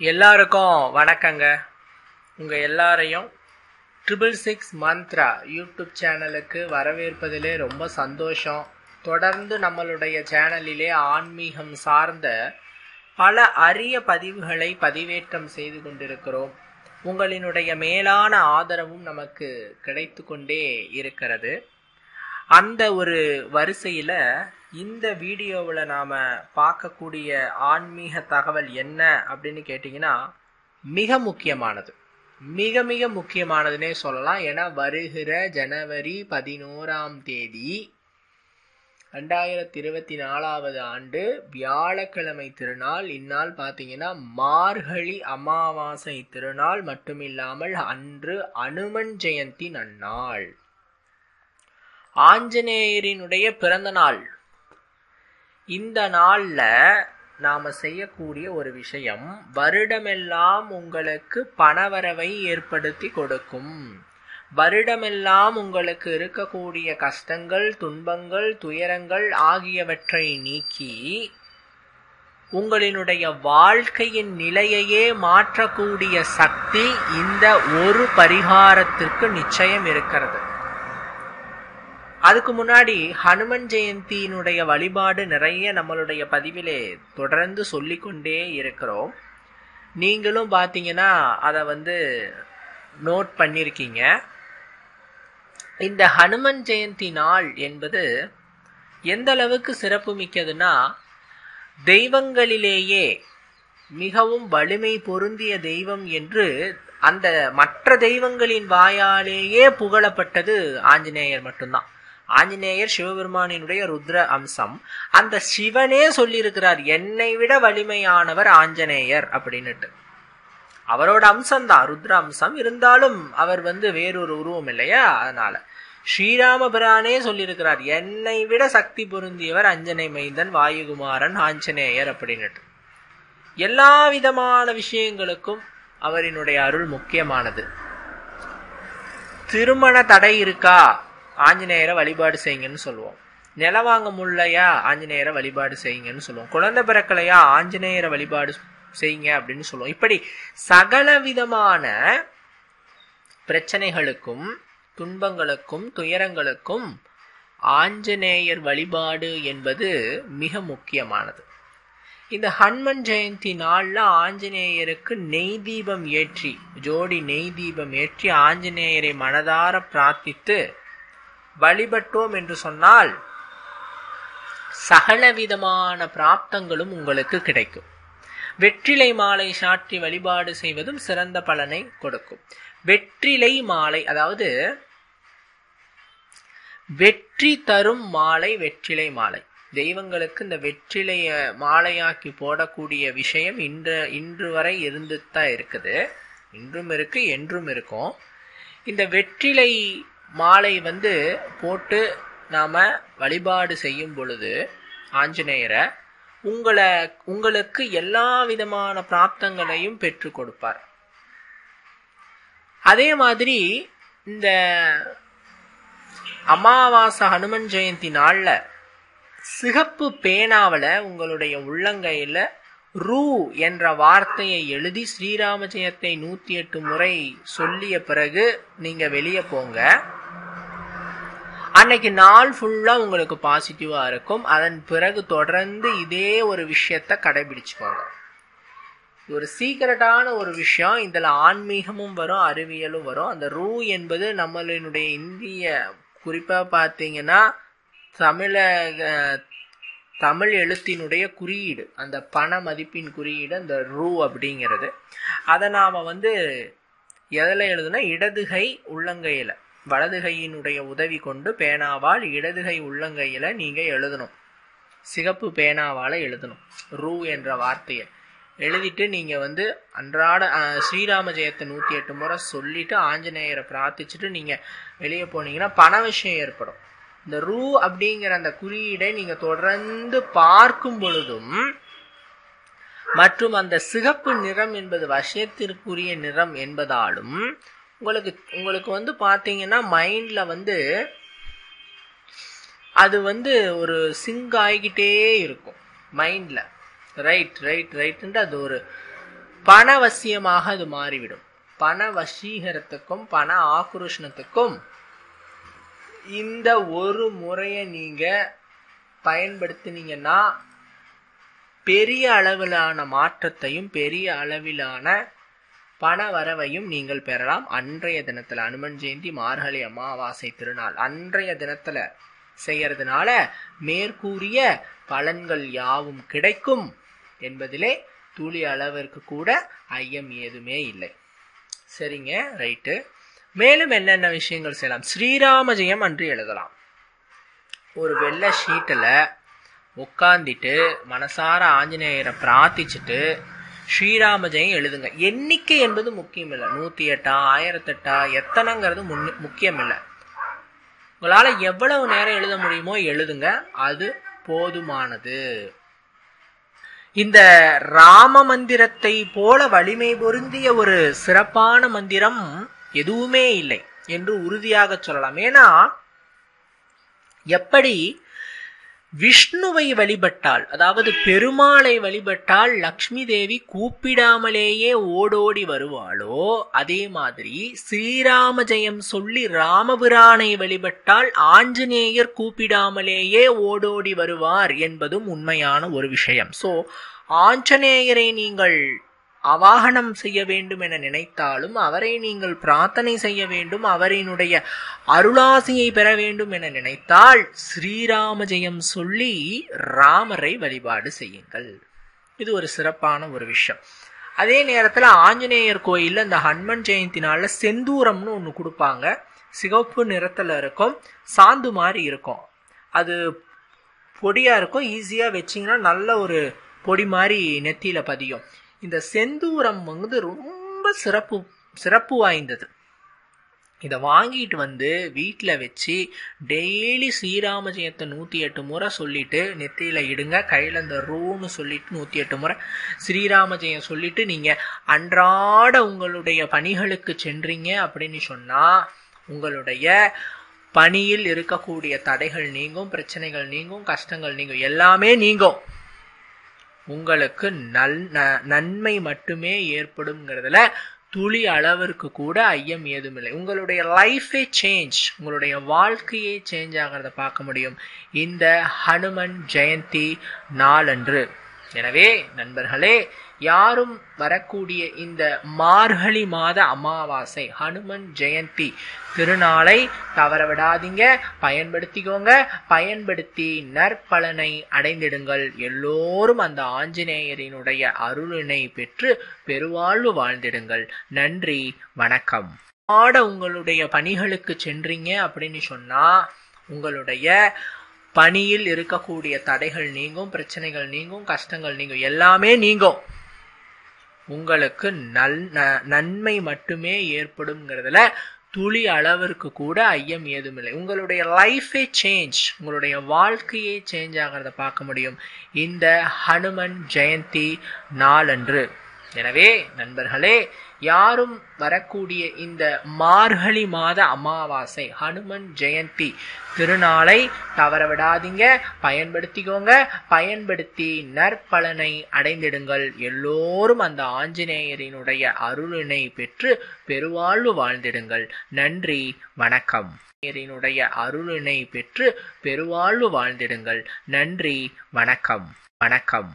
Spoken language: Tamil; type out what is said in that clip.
எல்லாருக்கும் வணக்கங்க. உங்கள் எல்லாரையும் 666 மந்த்ரா யூடியூப் சேனலுக்கு வரவேற்பதிலே ரொம்ப சந்தோஷம். தொடர்ந்து நம்மளுடைய சேனலிலே ஆன்மீகம் சார்ந்த பல அரிய பதிவுகளை பதிவேற்றம் செய்து கொண்டிருக்கிறோம். உங்களினுடைய மேலான ஆதரவும் நமக்கு கிடைத்து கொண்டே இருக்கிறது. அந்த ஒரு வரிசையில் இந்த வீடியோவில் நாம் பார்க்கக்கூடிய ஆன்மீக தகவல் என்ன அப்படின்னு கேட்டிங்கன்னா, மிக முக்கியமானதுன்னே சொல்லலாம். ஏன்னா வருகிற ஜனவரி 11 2024 ஆண்டு வியாழக்கிழமை திருநாள். இந்நாள் பார்த்தீங்கன்னா மார்கழி அமாவாசை திருநாள் மட்டுமில்லாமல் அன்று அனுமன் ஜெயந்தி நன்னாள், ஆஞ்சநேயரினுடைய பிறந்த நாள். இந்த நாள்ல நாம செய்யக்கூடிய ஒரு விஷயம், வருடமெல்லாம் உங்களுக்கு பணவரவை ஏற்படுத்தி கொடுக்கும். வருடமெல்லாம் உங்களுக்கு இருக்கக்கூடிய கஷ்டங்கள், துன்பங்கள், துயரங்கள் ஆகியவற்றை நீக்கி உங்களினுடைய வாழ்க்கையின் நிலையையே மாற்றக்கூடிய சக்தி இந்த ஒரு பரிகாரத்திற்கு நிச்சயம் இருக்கிறது. அதுக்கு முன்னாடி ஹனுமன் ஜெயந்தியினுடைய வழிபாடு நிறைய நம்மளுடைய பதிவிலே தொடர்ந்து சொல்லிக்கொண்டே இருக்கிறோம். நீங்களும் பார்த்தீங்கன்னா அதை நோட் பண்ணியிருக்கீங்க. இந்த ஹனுமன் ஜெயந்தி நாள் என்பது எந்த அளவுக்கு சிறப்பு மிக்கதுன்னா, தெய்வங்களிலேயே மிகவும் வலிமை பொருந்திய தெய்வம் என்று அந்த மற்ற தெய்வங்களின் வாயாலேயே புகழப்பட்டது ஆஞ்சநேயர் மட்டும்தான். ஆஞ்சநேயர் சிவபெருமானினுடைய ருத்ர அம்சம். அந்த சிவனே சொல்லியிருக்கிறார், என்னை விட வலிமையானவர் ஆஞ்சநேயர் அப்படின்னுட்டு. அவரோட அம்சம்தான் ருத்ர அம்சம், இருந்தாலும் அவர் வேறொரு உருவம் இல்லையா. அதனால ஸ்ரீராமபிரானே சொல்லியிருக்கிறார், என்னை விட சக்தி பொருந்தியவர் அஞ்சனை மைந்தன் வாயுகுமாரன் ஆஞ்சநேயர் அப்படின்னுட்டு. எல்லா விதமான விஷயங்களுக்கும் அவரினுடைய அருள் முக்கியமானது. திருமண தடை இருக்கா, ஆஞ்சநேயரை வழிபாடு செய்யுங்கன்னு சொல்லுவோம். நில வாங்க முடியலையா, ஆஞ்சநேயரை வழிபாடு செய்யுங்கன்னு சொல்லுவோம். குழந்தை பிறக்கலையா, ஆஞ்சநேயரை வழிபாடு செய்யுங்க அப்படின்னு சொல்லுவோம். இப்படி சகல விதமான பிரச்சனைகளுக்கும், துன்பங்களுக்கும், துயரங்களுக்கும் ஆஞ்சநேயர் வழிபாடு என்பது மிக முக்கியமானது. இந்த ஹனுமன் ஜெயந்தி நாள்ல ஆஞ்சநேயருக்கு நெய் தீபம் ஏற்றி, ஜோடி நெய் தீபம் ஏற்றி ஆஞ்சநேயரை மனதார பிரார்த்தித்து வழிபட்டோம் என்று சொன்னால் சகல விதமான பிராப்தங்களும் உங்களுக்கு கிடைக்கும். வெற்றிலை மாலை சாற்றி வழிபாடு செய்வதும் சிறந்த பலனை கொடுக்கும். வெற்றிலை மாலை, அதாவது வெற்றி தரும் மாலை, வெற்றிலை மாலை. தெய்வங்களுக்கு இந்த வெற்றிலைய மாலையாக்கி போடக்கூடிய விஷயம் இன்று வரை இருந்துதான் இருக்குது. இன்றும் இருக்கு, என்றும் இருக்கும். இந்த வெற்றிலை மாலை போட்டு நாம வழிபாடு செய்யும் பொழுது ஆஞ்சநேயரை உங்களுக்கு எல்லா விதமான பிராப்தங்களையும் பெற்று கொடுப்பார். அதே மாதிரி இந்த அமாவாசை ஹனுமன் ஜெயந்தி நாள்ல சிகப்பு பேனாவில உங்களுடைய உள்ளங்கையில ரூ என்ற வார்த்தையை எழுதி ஸ்ரீராம ஜெயத்தை 108 முறை சொல்லிய பிறகு நீங்க வெளியே போங்க. அன்னைக்கு நாள் ஃபுல்லா உங்களுக்கு பாசிட்டிவா இருக்கும். அதன் பிறகு தொடர்ந்து இதே ஒரு விஷயத்த கடைபிடிச்சுக்கோங்க. ஒரு சீக்கிரட்டான ஒரு விஷயம், இதுல ஆன்மீகமும் வரும், அறிவியலும் வரும். அந்த ரூ என்பது நம்மளுடைய இந்திய, குறிப்பா பார்த்தீங்கன்னா தமிழ் எழுத்தினுடைய குறியீடு, அந்த பண மதிப்பின் குறியீடு அந்த ரூ அப்படிங்கிறது. அதை நாம எதில் எழுதுனா, இடதுகை உள்ளங்கையில, வலதுகையினுடைய உதவி கொண்டு பேனாவால் இடதுகை உள்ளங்கையில நீங்க எழுதணும். சிகப்பு பேனாவால எழுதணும் ரூ என்ற வார்த்தையை எழுதிட்டு நீங்க அன்றாட ஸ்ரீராம ஜெயத்தை 108 முறை சொல்லிட்டு ஆஞ்சநேயரை பிரார்த்திச்சுட்டு நீங்க வெளியே போனீங்கன்னா பண விஷயம் ஏற்படும். இந்த ரூ அப்படிங்கிற அந்த குறியீடை நீங்க தொடர்ந்து பார்க்கும் பொழுதும், மற்றும் அந்த சிகப்பு நிறம் என்பது வசியத்திற்குரிய நிறம் என்பதாலும் உங்களுக்கு பாத்தீங்கன்னா மைண்ட்ல அது ஒரு சிங்க் ஆகிக்கிட்டே இருக்கும் மைண்ட்ல. ரைட் ரைட் ரைட் அது ஒரு பணவசியமாக அது மாறிவிடும். பண வசீகரத்துக்கும் பண ஆக்ரோஷனத்துக்கும் இந்த ஒரு முறையை நீங்க பயன்படுத்தினீங்கன்னா பெரிய அளவிலான மாற்றத்தையும் பெரிய அளவிலான பண வரவையும் நீங்கள் பெறலாம். அன்றைய தினத்துல அனுமன் ஜெயந்தி, மார்கழி அமாவாசை திருநாள் அன்றைய தினத்துல செய்யறதுனால மேற்கூறிய பலன்கள் யாவும் கிடைக்கும் என்பதிலே துளி அளவிற்கு கூட ஐயம் ஏதுமே இல்லை. சரிங்க, ரைட்டு. மேலும் என்னென்ன விஷயங்கள் செய்யலாம்? ஸ்ரீராம ஜெயம் அன்று எழுதலாம். ஒரு வெள்ளை ஷீட்டில் உட்காந்துட்டு மனசார ஆஞ்சநேயரை பிரார்த்திச்சுட்டு ஸ்ரீராம ஜெயம் எழுதுங்க. எண்ணிக்கை என்பது முக்கியம் இல்லை. 108 1008 எத்தனைங்கிறது முக்கியம் இல்லை. உங்களால் எவ்வளவு நேரம் எழுத முடியுமோ எழுதுங்க, அது போதுமானது. இந்த ராம மந்திரத்தை போல வலிமை பொருந்திய ஒரு சிறப்பான மந்திரம் எதுவுமே இல்லை என்று உறுதியாக சொல்லலாம். ஏன்னா எப்படி விஷ்ணுவை வழிபட்டால், அதாவது பெருமாளை வழிபட்டால் லக்ஷ்மி தேவி கூப்பிடாமலேயே ஓடோடி வருவாளோ, அதே மாதிரி ஸ்ரீராம ஜெயம் சொல்லி ராமபிரானை வழிபட்டால் ஆஞ்சநேயர் கூப்பிடாமலேயே ஓடோடி வருவார் என்பதும் உண்மையான ஒரு விஷயம். சோ ஆஞ்சநேயரை நீங்கள் அவாகனம் செய்ய வேண்டும் என நினைத்தாலும், அவரை நீங்கள் பிரார்த்தனை செய்ய வேண்டும், அவரினுடைய அருளாசியை பெற வேண்டும் என நினைத்தால் ஸ்ரீராம ஜெயம் சொல்லி ராமரை வழிபாடு செய்யுங்கள். இது ஒரு சிறப்பான ஒரு விஷயம். அதே நேரத்தில் ஆஞ்சநேயர் கோயிலில் இந்த ஹனுமன் ஜெயந்தினால செந்தூரம்னு ஒன்று கொடுப்பாங்க. சிவப்பு நிறத்தில் இருக்கும், சாந்து மாதிரி இருக்கும். அது பொடியாக இருக்கும், ஈஸியாக வச்சிங்கன்னா நல்ல ஒரு பொடி மாதிரி நெத்தியில பதியும். இந்த செந்தூரம் ரொம்ப சிறப்பு வாய்ந்தது. இதை வாங்கிட்டு வந்து வீட்டில் வச்சு டெய்லி ஸ்ரீராம ஜெயத்தை 108 முறை சொல்லிட்டு நெத்தியில இடுங்க. கையில் இந்த ரூன்னு சொல்லிட்டு 108 முறை ஸ்ரீராம ஜெயம் சொல்லிட்டு நீங்க அன்றாட உங்களுடைய பணிகளுக்கு சென்றீங்க அப்படின்னு சொன்னா உங்களுடைய பணியில் இருக்கக்கூடிய தடைகள் நீங்கும், பிரச்சனைகள் நீங்கும், கஷ்டங்கள் நீங்கும், எல்லாமே நீங்கும். உங்களுக்கு நன்மை மட்டுமே ஏற்படும்ங்கிறதுல துளி அளவிற்கு கூட ஐயம் ஏதுமில்லை. உங்களுடைய லைஃபே சேஞ்ச், உங்களுடைய வாழ்க்கையே சேஞ்ச் ஆகிறத பார்க்க முடியும் இந்த ஹனுமன் ஜெயந்தி நாளன்று. எனவே நண்பர்களே, யாரும் வரக்கூடிய இந்த மார்கழி மாத அமாவாசை ஹனுமன் ஜெயந்தி திருநாளை தவற விடாதீங்க, பயன்படுத்திக்கோங்க. பயன்படுத்தி நற்பலனை அடைந்திடுங்கள். எல்லோரும் அந்த ஆஞ்சநேயரினுடைய அருளினை பெற்று பெருவாழ்வு வாழ்ந்திடுங்கள். நன்றி, வணக்கம். உங்களுடைய பணிகளுக்கு சென்றீங்க அப்படின்னு சொன்னா உங்களுடைய பணியில் இருக்கக்கூடிய தடைகள் நீங்கும், பிரச்சனைகள் நீங்கும், கஷ்டங்கள் நீங்கும், எல்லாமே நீங்கும். உங்களுக்கு நன்மை மட்டுமே ஏற்படும்ங்கிறதுல துளி அளவிற்கு கூட ஐயம் ஏதுமில்லை. உங்களுடைய லைஃபே சேஞ்ச், உங்களுடைய வாழ்க்கையே சேஞ்ச் ஆகிறத பார்க்க முடியும் இந்த ஹனுமன் ஜெயந்தி நாளன்று. எனவே நண்பர்களே, யாரும் வரக்கூடிய இந்த மார்கழி மாத அமாவாசை ஹனுமன் ஜெயந்தி திருநாளை தவற விடாதீங்க, பயன்படுத்திக்கோங்க. பயன்படுத்தி நற்பலனை அடைந்திடுங்கள். எல்லோரும் அந்த ஆஞ்சநேயரினுடைய அருளினை பெற்று பெருவாழ்வு வாழ்ந்திடுங்கள். நன்றி, வணக்கம். அருளினை பெற்று பெருவாழ்வு வாழ்ந்திடுங்கள். நன்றி, வணக்கம். வணக்கம்.